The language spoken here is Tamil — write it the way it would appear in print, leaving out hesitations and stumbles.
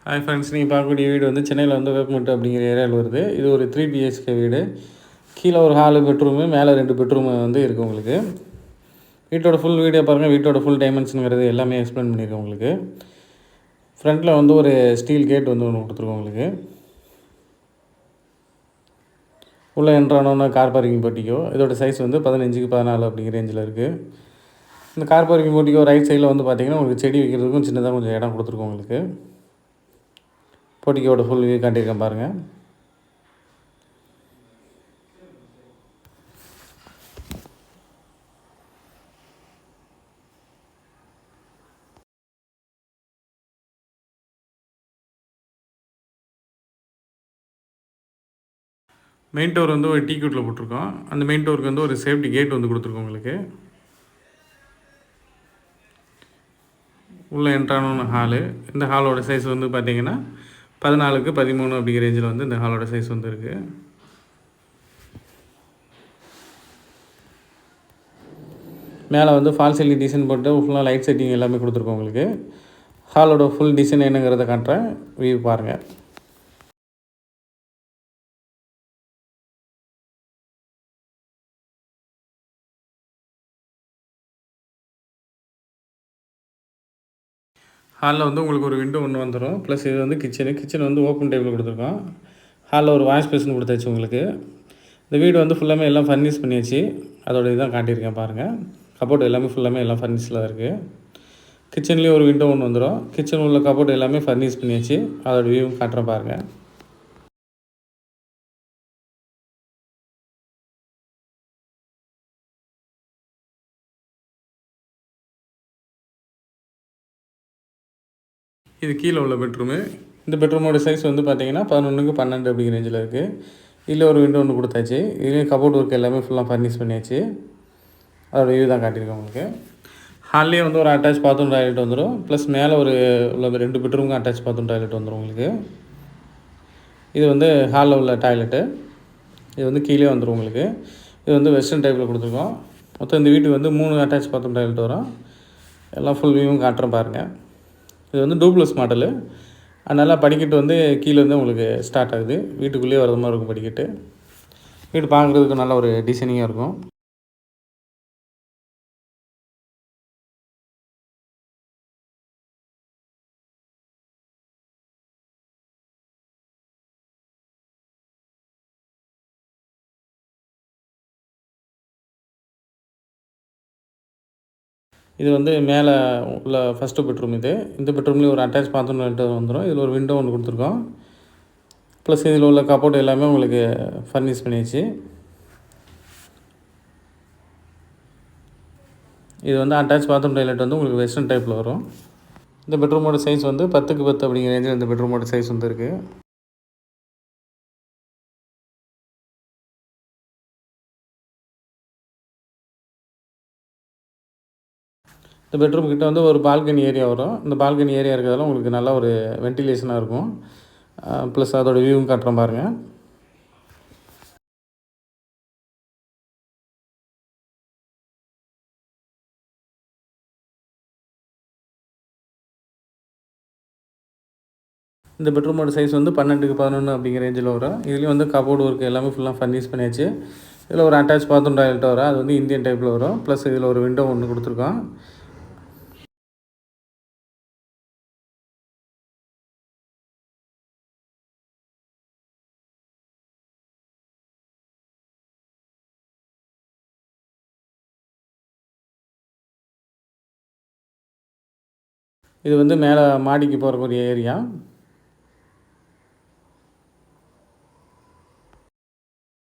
ஹாய் ஃப்ரெண்ட்ஸ், நீங்கள் பார்க்கக்கூடிய வீடு வந்து சென்னையில் வந்து வேப்பமட்டு அப்படிங்கிற ஏரியாவில் வருது. இது ஒரு 3 பிஹெச்கே வீடு. கீழே ஒரு ஹாலு பெட்ரூமு, மேலே 2 பெட்ரூமு வந்து இருக்குது உங்களுக்கு. வீட்டோட ஃபுல் வீடியோ பாருங்கள். வீட்டோட ஃபுல் டைமென்ஷனுங்கிறது எல்லாமே எக்ஸ்பிளைன் பண்ணியிருக்கேன் உங்களுக்கு. ஃப்ரண்ட்டில் வந்து ஒரு ஸ்டீல் கேட் வந்து ஒன்று கொடுத்துருக்கோம் உங்களுக்கு. உள்ளே என்ட்ரானோன்னா கார் பார்க்கிங் போட்டிக்கோ. இதோட சைஸ் வந்து 15க்கு 14 அப்படிங்கிற ரேஞ்சில் இருக்குது. இந்த கார் பார்க்கிங் போட்டிக்கோ ரைட் சைடில் வந்து பார்த்திங்கன்னா உங்களுக்கு செடி வைக்கிறதுக்கும் சின்னதாக கொஞ்சம் இடம் கொடுத்துருக்கோம் உங்களுக்கு. போட்டிக்கோட ஃபுல் வியூ காட்டியிருக்கேன் பாருங்கள். மெயின் டோர் வந்து ஒரு டீக்யூட்டில் போட்டிருக்கோம். அந்த மெயின் டோருக்கு வந்து ஒரு சேஃப்டி கேட் வந்து கொடுத்துருக்கோம் உங்களுக்கு. உள்ளே என்ட்ரான ஹாலு. இந்த ஹாலோட சைஸ் வந்து பார்த்திங்கன்னா 14க்கு 13 அப்படிங்கிற ரேஞ்சில் வந்து இந்த ஹாலோட சைஸ் வந்து இருக்குது. மேலே வந்து ஃபால் சீலிங் டிசைன் போட்டு ஃபுல்லாக லைட் செட்டிங் எல்லாமே கொடுத்துருக்கோம் உங்களுக்கு. ஹாலோட ஃபுல் டிசைன் என்னங்கிறத காட்டுறேன், வியூ பாருங்கள். ஹாலில் வந்து உங்களுக்கு ஒரு விண்டோ ஒன்று வந்துடும். ப்ளஸ் இது வந்து கிச்சன் வந்து ஓப்பன் டைப்பில் கொடுத்துருக்கோம். ஹாலில் ஒரு வாஷ் பேஷன் கொடுத்தாச்சு உங்களுக்கு. இந்த வீடு வந்து ஃபுல்லாமே எல்லாம் ஃபர்னிஷ் பண்ணியாச்சு. அதோட இதான் காட்டியிருக்கேன் பாருங்கள். கபோர்டு எல்லாமே ஃபுல்லாமே எல்லாம் ஃபர்னிஷில் தான் இருக்குது. கிச்சன்லேயும் ஒரு விண்டோ ஒன்று வந்துடும். கிச்சன் உள்ள கபோர்டு எல்லாமே ஃபர்னிஷ் பண்ணியாச்சு. அதோட வியூ காட்டுறேன் பாருங்கள். இது கீழே உள்ள பெட்ரூமு. இந்த பெட்ரூமோட சைஸ் வந்து பார்த்திங்கன்னா 11க்கு 12 அப்படிங்கிற ரேஞ்சில் இருக்குது. இதில் ஒரு விண்டோ ஒன்று கொடுத்தாச்சு. இதுலேயும் கபோர்டு ஒர்க் எல்லாமே ஃபுல்லாக ஃபர்னிஷ் பண்ணியாச்சு. அதோட வியூ தான் காட்டியிருக்கேன் உங்களுக்கு. ஹால்லேயே வந்து ஒரு அட்டாச் பாத்ரூம் டாய்லெட் வந்துடும். ப்ளஸ் மேலே ஒரு உள்ள 2 பெட்ரூமுக்கும் அட்டாச் பாத்ரூம் டாய்லெட் வந்துடும் உங்களுக்கு. இது வந்து ஹாலில் உள்ள டாய்லெட்டு. இது வந்து கீழே வந்துடும் உங்களுக்கு. இது வந்து வெஸ்டர்ன் டைப்பில் கொடுத்துருக்கோம். மொத்தம் இந்த வீட்டுக்கு வந்து 3 அட்டாச் பாத்ரூம் டாய்லெட் வரும். எல்லாம் ஃபுல் வியூவும் காட்டுறேன் பாருங்கள். இது வந்து டூப்ளஸ் மாடலு. அதனால் படிக்கட்டு வந்து கீழேருந்து உங்களுக்கு ஸ்டார்ட் ஆகுது. வீட்டுக்குள்ளேயே வர்ற மாதிரி இருக்கும் படிக்கட்டு. வீடு பார்க்குறதுக்கு நல்ல ஒரு டிசைனிங்காக இருக்கும். இது வந்து மேலே உள்ள ஃபஸ்ட்டு பெட்ரூம் இது. இந்த பெட்ரூம்லேயும் ஒரு அட்டாச் பாத்ரூம் வந்துடும். இதில் ஒரு விண்டோ ஒன்று கொடுத்துருக்கோம். ப்ளஸ் இதில் உள்ள கபோர்டு எல்லாமே உங்களுக்கு ஃபர்னிஷ் பண்ணியாச்சு. இது வந்து அட்டாச் பாத்ரூம் டாய்லெட் வந்து உங்களுக்கு வெஸ்டர்ன் டைப்பில் வரும். இந்த பெட்ரூமோட சைஸ் வந்து 10க்கு 10 அப்படிங்கிற ரேஞ்சில் இந்த பெட்ரூமோட சைஸ் வந்து இருக்குது. இந்த பெட்ரூம் கிட்ட வந்து ஒரு பால்கனி ஏரியா வரும். இந்த பால்கனி ஏரியா இருக்கிறதால உங்களுக்கு நல்ல ஒரு வென்டிலேஷனாக இருக்கும். ப்ளஸ் அதோடய வியூவும் காட்டுறேன் பாருங்கள். இந்த பெட்ரூமோட சைஸ் வந்து 12க்கு 11 அப்படிங்கிற ரேஞ்சில் வரும். இதுலேயும் வந்து கபோர்டு ஒர்க் எல்லாமே ஃபுல்லாக ஃபர்னிஷ் பண்ணியாச்சு. இதில் ஒரு அட்டாச் பாத்ரூம் டாய்லெட் வரும். அது வந்து இந்தியன் டைப்பில் வரும். ப்ளஸ் இதில் ஒரு விண்டோ ஒன்று கொடுத்துருக்கோம். இது வந்து மேலே மாடிக்கு போகக்கூடிய ஏரியா.